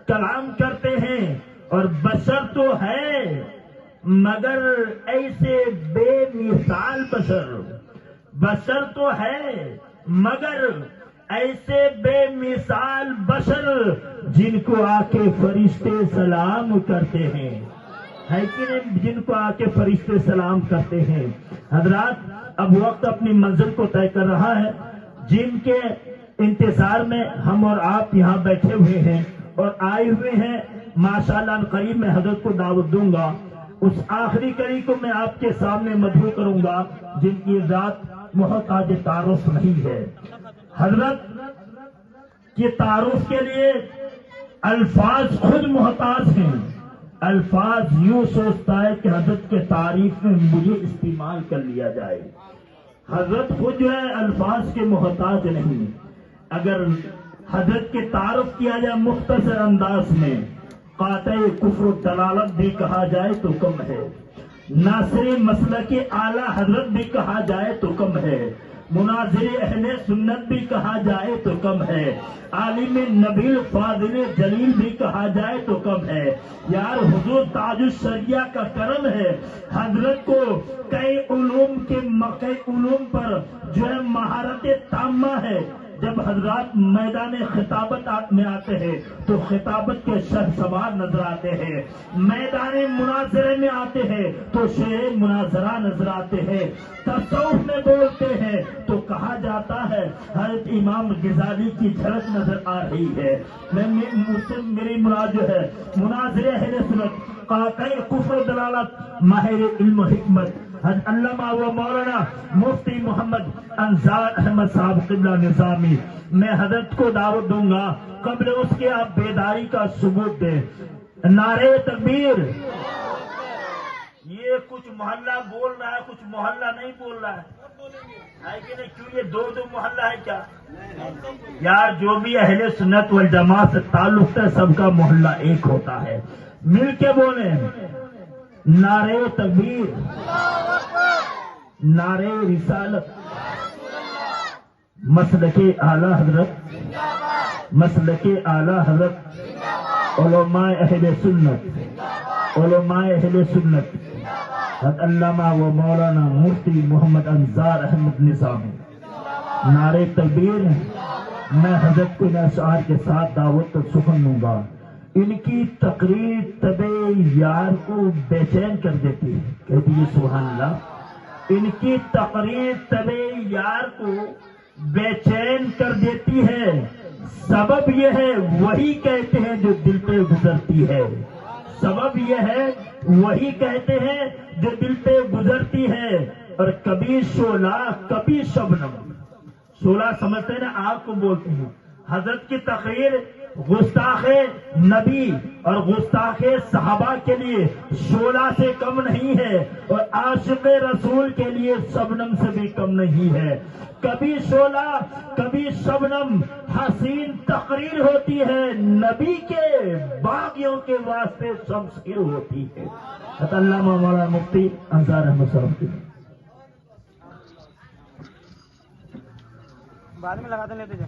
کلام کرتے ہیں، اور بشر تو ہے مگر ایسے بے مثال بشر، بشر تو ہے مگر ایسے بے مثال بشر جن کو آ کے فرشتے سلام کرتے ہیں، ہے کہ نہیں؟ جن کو آ کے فرشتے سلام کرتے ہیں۔ حضرات، اب وقت اپنی منزل کو طے کر رہا ہے، جن کے انتظار میں ہم اور آپ یہاں بیٹھے ہوئے ہیں اور آئے ہوئے ہیں، ماشاءاللہ قریب میں حضرت کو دعوت دوں گا، اس آخری کڑی کو میں آپ کے سامنے مدعو کروں گا جن کی ذات محتاج تعارف نہیں ہے۔ حضرت کے تعارف کے لیے الفاظ خود محتاج ہیں، الفاظ یوں سوچتا ہے کہ حضرت کے تعریف میں مجھے استعمال کر لیا جائے۔ حضرت خود جو ہے الفاظ کے محتاج نہیں، اگر حضرت کے تعارف کیا جائے مختصر انداز میں، قاطع کفر و دلالت بھی کہا جائے تو کم ہے، ناصر مسلک اعلی حضرت بھی کہا جائے تو کم ہے، مناظر اہل سنت بھی کہا جائے تو کم ہے، عالم نبیل فاضل جلیل بھی کہا جائے تو کم ہے۔ یار حضور تاج الشریعہ کا کرم ہے، حضرت کو کئی علوم پر جو ہے مہارت تامہ ہے۔ جب حضرات میدان خطابت میں آتے ہیں تو خطابت کے شہ سوار نظر آتے ہیں، میدان مناظرے میں آتے ہیں تو شعر مناظرہ نظر آتے ہیں، تصوف میں بولتے ہیں تو کہا جاتا ہے حضرت امام غزالی کی جھلک نظر آ رہی ہے۔ میری مراد جو ہے مناظر اہل سنت، قاطع کفر و دلالت، ماہر علم و حکمت حضرت علامہ و مولانا مفتی محمد انصار احمد صاحب قبلہ نظامی، میں حضرت کو دعوت دوں گا، قبل اس کے آپ بیداری کا ثبوت دیں۔ نعرہ تکبیر! یہ کچھ محلہ بول رہا ہے، کچھ محلہ نہیں بول رہا ہے کہ نہیں؟ کیوں یہ دو محلہ ہے کیا؟ یار جو بھی اہل سنت والجماعت سے تعلق ہے سب کا محلہ ایک ہوتا ہے، مل کے بولیں نعرہ تکبیر، نعرہ رسالت، مسلک اعلی حضرت، مسلک اعلی حضرت، علماء اہل سنت، علماء اہل سنت حضرت علامہ و مولانا مفتی محمد انصار احمد نظامی۔ نعرہ تکبیر! میں حضرت کو اشعار کے ساتھ دعوت کا سخن دوں گا۔ ان کی تقریر طبع یار کو بے چین کر دیتی ہے، کہتی ہے سبحان اللہ۔ ان کی تقریر طبع یار کو بے چین کر دیتی ہے، سبب یہ ہے وہی کہتے ہیں جو دل پہ گزرتی ہے، سبب یہ ہے وہی کہتے ہیں جو دل پہ گزرتی ہے۔ اور کبھی شعلہ کبھی شبنم، شعلہ سمجھتے ہیں نا، آگ کو بولتے ہیں۔ حضرت کی تقریر گستاخ نبی اور گستاخ صحابہ کے لیے شعلہ سے کم نہیں ہے، اور عاشق رسول کے لیے شبنم سے بھی کم نہیں ہے۔ کبھی شعلہ کبھی شبنم، حسین تقریر ہوتی ہے، نبی کے باغیوں کے واسطے شمشیر ہوتی ہے۔ علامہ مولانا مفتی انصار احمد صاحب کی بعد میں لگاتے لیتے جا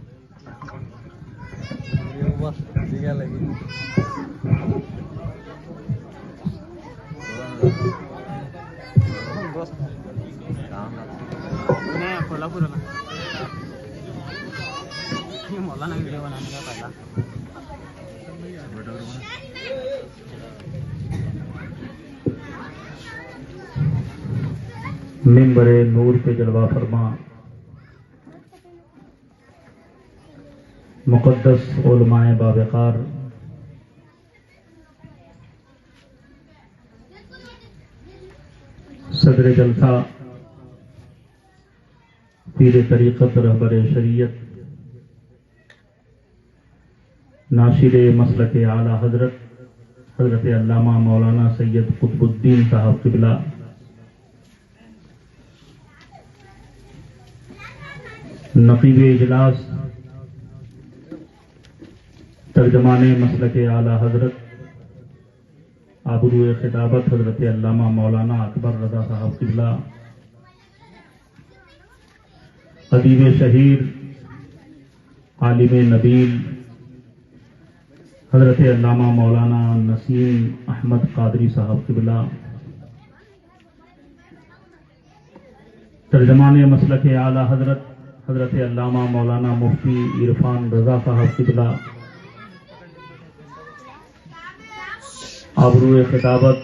کھولا پورا مولانا ویڈیو بنانے کا پہلا منبر نور پہ جلوہ فرما مقدس علماء باوقار، صدر جلسہ پیر طریقت رہبر شریعت ناشر مسلک اعلی حضرت علامہ مولانا سید قطب الدین صاحب قبلہ، نقیب اجلاس ترجمان مسلک اعلی حضرت آبرو خطابت حضرت علامہ مولانا اکبر رضا صاحب قبلہ، ادیب شہیر عالم نبیل حضرت علامہ مولانا نسیم احمد قادری صاحب قبلہ، ترجمان مسلک اعلی حضرت علامہ مولانا مفتی عرفان رضا صاحب قبلہ، آبروئے خطابت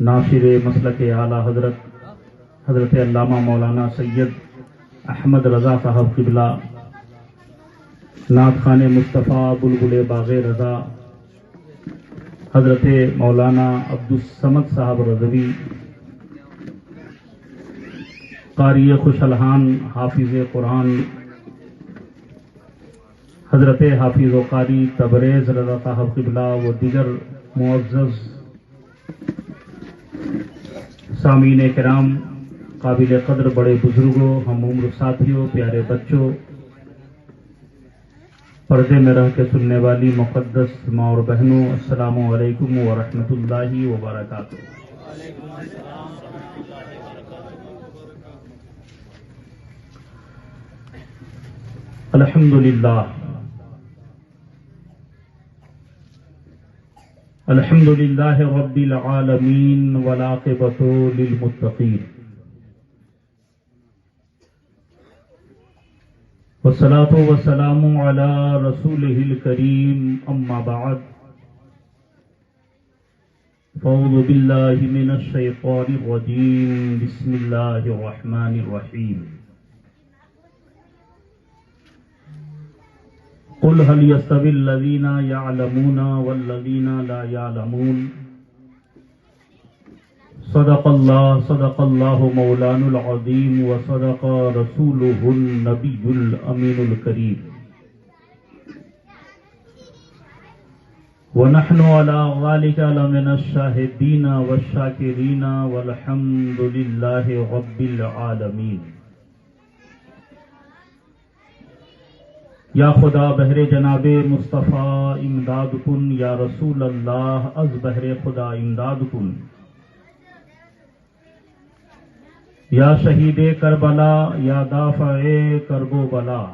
ناصر مسلک اعلی حضرت علامہ مولانا سید احمد رضا صاحب قبلہ، نعت خان مصطفیٰ بلبل باغ رضا حضرت مولانا عبدالصمد صاحب رضوی، قاری خوش الحان حافظ قرآن حضرت حافظ و قاری تبریز رضا صاحب قبلہ و دیگر معزز سامعین کرام، قابل قدر بڑے بزرگوں، ہم عمر ساتھیوں، پیارے بچوں، پردے میں رہ کے سننے والی مقدس ماں اور بہنوں، السلام علیکم ورحمۃ اللہ وبرکاتہ۔ الحمد للہ رب العالمین والعاقبۃ للمتقین، والصلاة والسلام علی رسولہ الکریم، اما بعد، فاعوذ باللہ من الشیطان الرجیم، بسم اللہ الرحمن الرحیم۔ قل هل يستوي الذين يعلمون والذين لا يعلمون، صدق الله مولانا العظيم، وصدق رسوله النبي الأمين الكريم، ونحن على ذلك لمن الشاهدين والشاكرين، والحمد لله رب العالمين۔ یا خدا بہر جناب مصطفیٰ امداد کن، یا رسول اللہ از بہر خدا امداد کن، یا شہید کربلا، یا دافع کرب و بلا،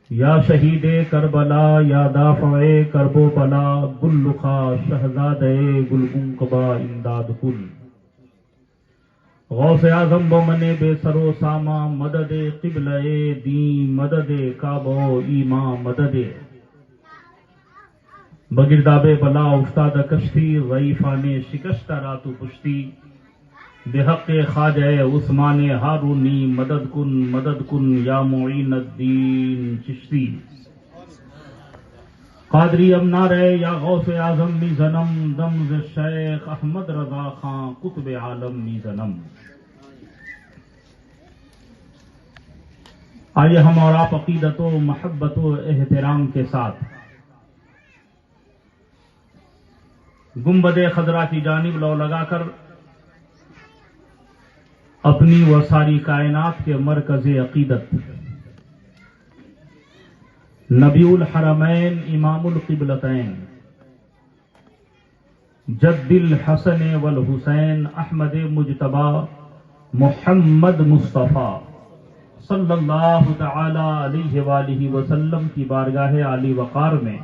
یا شہید کربلا، یا دافع کرب و بلا، گل رخا شہزاد گل منقبہ امداد کن۔ غوث اعظم بمن بے سر و ساما، مدد قبلہ دین، مدد کعبہ ایمان، مدد بگرداب بلا افتاد کشتی، ضعیفان شکستہ راتو پشتی، بحق خواجہ عثمان ہارونی، مدد کن یا معین الدین چشتی۔ قادری امنار ہے یا غوث اعظم می زنم، دمز شیخ احمد رضا خان قطب عالم می زنم۔ آئیے ہم اور آپ عقیدت و محبت و احترام کے ساتھ گنبد خضرا کی جانب لو لگا کر اپنی و ساری کائنات کے مرکز عقیدت نبی الحرمین، امام القبلتین، جد الحسن والحسین، احمد مجتبی محمد مصطفیٰ صلی اللہ تعالی علیہ وآلہ وسلم کی بارگاہ عالی وقار میں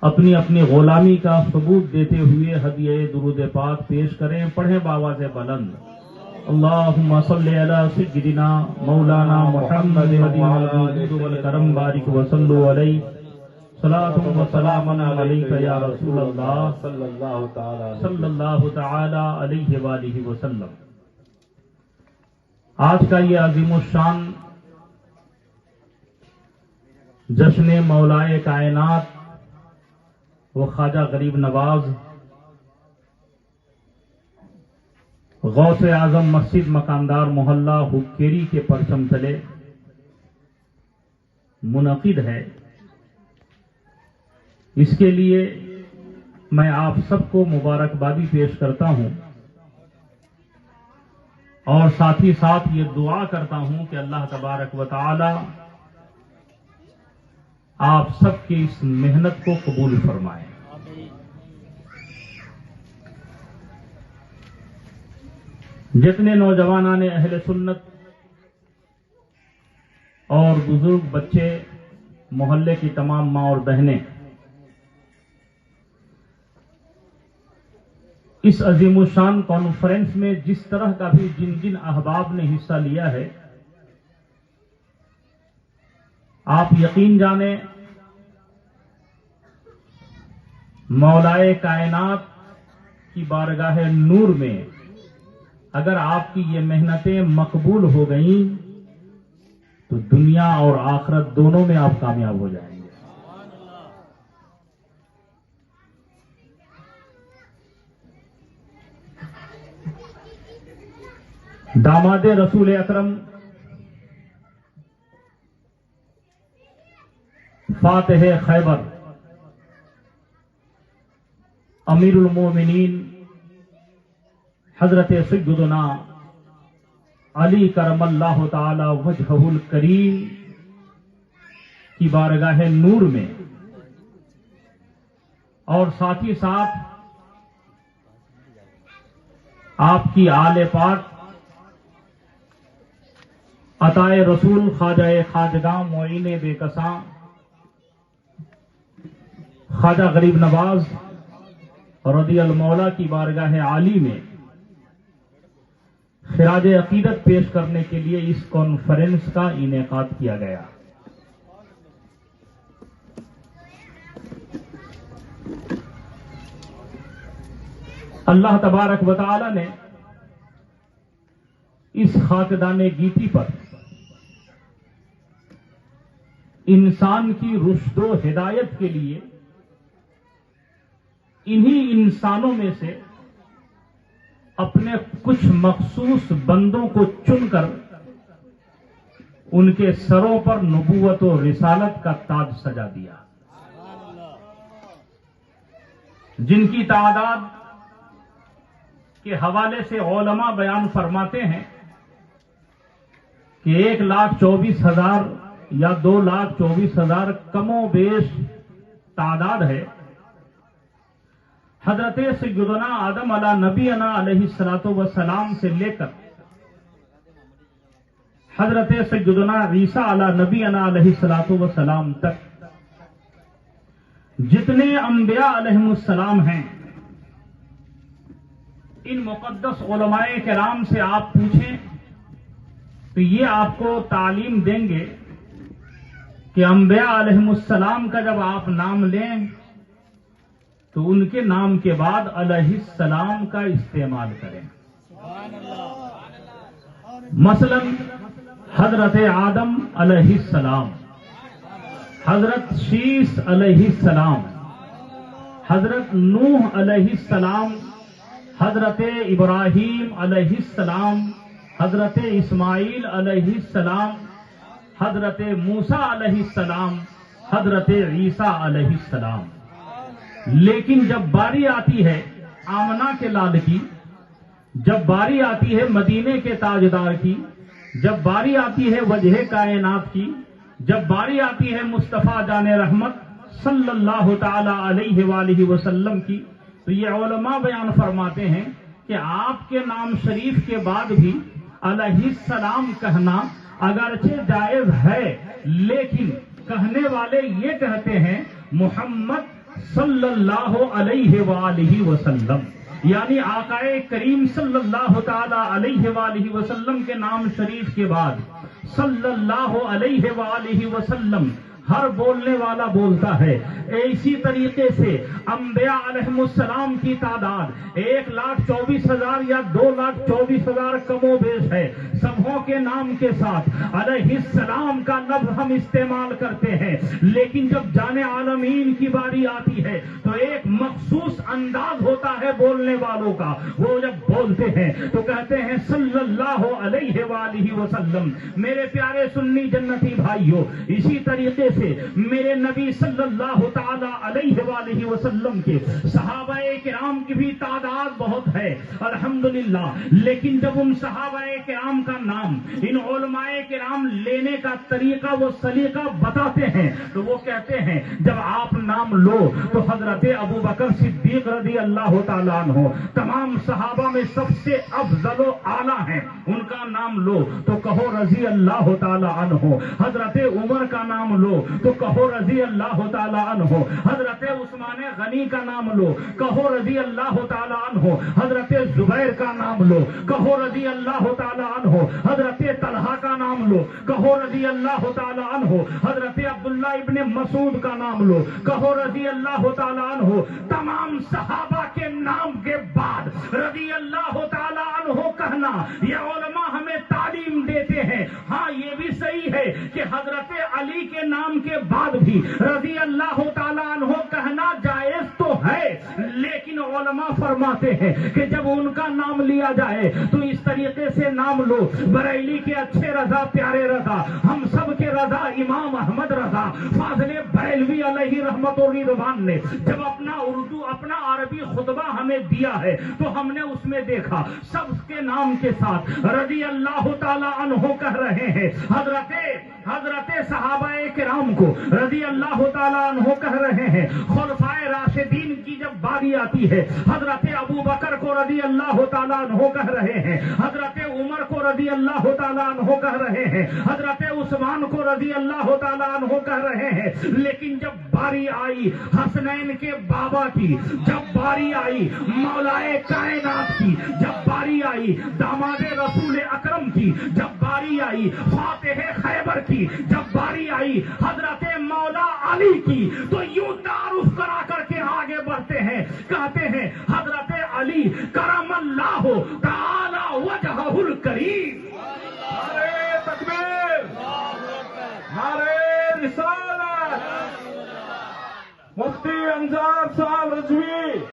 اپنی اپنی غلامی کا ثبوت دیتے ہوئے ہدیہ درود پاک پیش کریں، پڑھیں بآواز بلند، اللہم صلی علی سیدنا مولانا محمد والکرم بارک وصلو علیہ، صلاۃ و سلام علیک یا رسول اللہ صلی اللہ تعالی علیہ وآلہ وسلم۔ آج کا یہ عظیم الشان جشن مولائے کائنات وہ خواجہ غریب نواز غوث اعظم مسجد مکاندار محلہ حکیری کے پرچم تلے منعقد ہے۔ اس کے لیے میں آپ سب کو مبارکبادی پیش کرتا ہوں، اور ساتھ ہی ساتھ یہ دعا کرتا ہوں کہ اللہ تبارک و تعالی آپ سب کی اس محنت کو قبول فرمائے۔ جتنے نوجوانان اہل سنت اور بزرگ، بچے، محلے کی تمام ماں اور بہنیں، اس عظیم الشان کانفرنس میں جس طرح کا بھی جن جن احباب نے حصہ لیا ہے، آپ یقین جانیں مولائے کائنات کی بارگاہ نور میں اگر آپ کی یہ محنتیں مقبول ہو گئیں تو دنیا اور آخرت دونوں میں آپ کامیاب ہو جائیں گے۔ داماد رسول اکرم فاتح خیبر امیر المومنین حضرت سیدنا علی کرم اللہ تعالی وجہہ الکریم کی بارگاہ نور میں اور ساتھ ہی ساتھ آپ کی آل پاک عطائے رسول خواجہ خواجگاں معین بے کساں خواجہ غریب نواز رضی المولا کی بارگاہ عالی میں خراج عقیدت پیش کرنے کے لیے اس کانفرنس کا انعقاد کیا گیا۔ اللہ تبارک و تعالی نے اس خاکدان گیتی پر انسان کی رشد و ہدایت کے لیے انہی انسانوں میں سے اپنے کچھ مخصوص بندوں کو چن کر ان کے سروں پر نبوت و رسالت کا تاج سجا دیا، جن کی تعداد کے حوالے سے علماء بیان فرماتے ہیں کہ 1,24,000 یا 2,24,000 کم و بیش تعداد ہے۔ حضرت سیدنا آدم علی نبینا علیہ الصلوۃ والسلام سے لے کر حضرت سیدنا عیسیٰ علی نبینا علیہ الصلوۃ والسلام تک جتنے انبیاء علیہم السلام ہیں، ان مقدس علماء کرام سے آپ پوچھیں تو یہ آپ کو تعلیم دیں گے کہ انبیاء علیہم السلام کا جب آپ نام لیں تو ان کے نام کے بعد علیہ السلام کا استعمال کریں۔ مثلا حضرت آدم علیہ السلام، حضرت شیس علیہ السلام، حضرت نوح علیہ السلام، حضرت ابراہیم علیہ السلام، حضرت اسماعیل علیہ السلام، حضرت موسیٰ علیہ السلام، حضرت عیسیٰ علیہ السلام۔ لیکن جب باری آتی ہے آمنہ کے لال کی، جب باری آتی ہے مدینے کے تاجدار کی، جب باری آتی ہے وجہ کائنات کی، جب باری آتی ہے مصطفیٰ جان رحمت صلی اللہ تعالی علیہ وآلہ وسلم کی، تو یہ علماء بیان فرماتے ہیں کہ آپ کے نام شریف کے بعد بھی علیہ السلام کہنا اگرچہ جائز ہے، لیکن کہنے والے یہ کہتے ہیں محمد صلی اللہ علیہ وآلہ وسلم، یعنی آقا کریم صلی اللہ تعالی علیہ وآلہ وسلم کے نام شریف کے بعد صلی اللہ علیہ وآلہ وسلم ہر بولنے والا بولتا ہے۔ اسی طریقے سے انبیاء علیہم السلام کی تعداد 1,24,000 یا 2,24,000 کم و بیش ہے۔ سبوں کے نام کے ساتھ علیہ السلام کا لفظ ہم استعمال کرتے ہیں، لیکن جب جان عالمین کی باری آتی ہے تو ایک مخصوص انداز ہوتا ہے بولنے والوں کا، وہ جب بولتے ہیں تو کہتے ہیں صلی اللہ علیہ وآلہ وسلم۔ میرے پیارے سنی جنتی بھائیوں، اسی طریقے سے سے میرے نبی صلی اللہ تعالی علیہ وآلہ وسلم کے صحابہ کرام کی بھی تعداد بہت ہے الحمدللہ، لیکن جب ان صحابہ کرام کا نام ان علماء کرام لینے کا طریقہ و سلیقہ بتاتے ہیں تو وہ کہتے ہیں جب آپ نام لو تو حضرت ابو بکر صدیق رضی اللہ تعالیٰ عنہ تمام صحابہ میں سب سے افضل و اعلیٰ ہیں، ان کا نام لو تو کہو رضی اللہ تعالیٰ عنہ، حضرت عمر کا نام لو تو کہو رضی اللہ تعالیٰ عنہ، حضرت عثمان غنی کا نام لو کہو رضی اللہ تعالیٰ عنہ، حضرت زبیر کا نام لو کہو رضی اللہ تعالیٰ عنہ، حضرت طلحہ کا نام لو کہو رضی اللہ تعالیٰ عنہ، حضرت عبداللہ ابن مسعود کا نام لو کہو رضی اللہ تعالیٰ عنہ۔ تمام صحابہ کے نام کے بعد رضی اللہ تعالیٰ عنہ کہنا یہ علماء ہمیں تعلیم دیتے ہیں۔ ہاں یہ بھی صحیح ہے کہ حضرت علی کے نام کے بعد بھی رضی اللہ تعالیٰ عنہ کہنا جائز تو ہے، لیکن علماء فرماتے ہیں کہ جب ان کا نام لیا جائے تو اس طریقے سے نام لو بریلی کے اچھے رضا پیارے رضا ہم سب کے رضا امام احمد رضا فاضل بریلوی علیہ رحمت و رضوان نے جب اپنا اردو اپنا عربی خطبہ ہمیں دیا ہے تو ہم نے اس میں دیکھا سب کے نام کے ساتھ رضی اللہ تعالیٰ عنہ کہہ رہے ہیں، حضرت صحابہ کرام کو رضی اللہ تعالیٰ عنہ کہہ رہے ہیں، خلفائے راشدین کی جب باری آتی ہے حضرت ابو بکر کو رضی اللہ تعالیٰ عنہ کہہ رہے ہیں، حضرت عمر کو رضی اللہ تعالیٰ عنہ کہہ رہے ہیں، حضرت عثمان کو رضی اللہ تعالیٰ عنہ کہہ رہے ہیں، لیکن جب باری آئی حسنین کے بابا کی، جب باری آئی مولائے کائنات کی، جب باری آئی داماد رسول اکرم کی، جب باری آئی فاتح خیبر کی، جب باری آئی حضرت مولا علی کی، تو یوں تعارف کرا کر کے آگے بڑھتے ہیں، کہتے ہیں حضرت علی کرم اللہ تعالی وجہہ الکریم۔ نعرے تکبیر، نعرے رسالت، مفتی انصار صاحب رضوی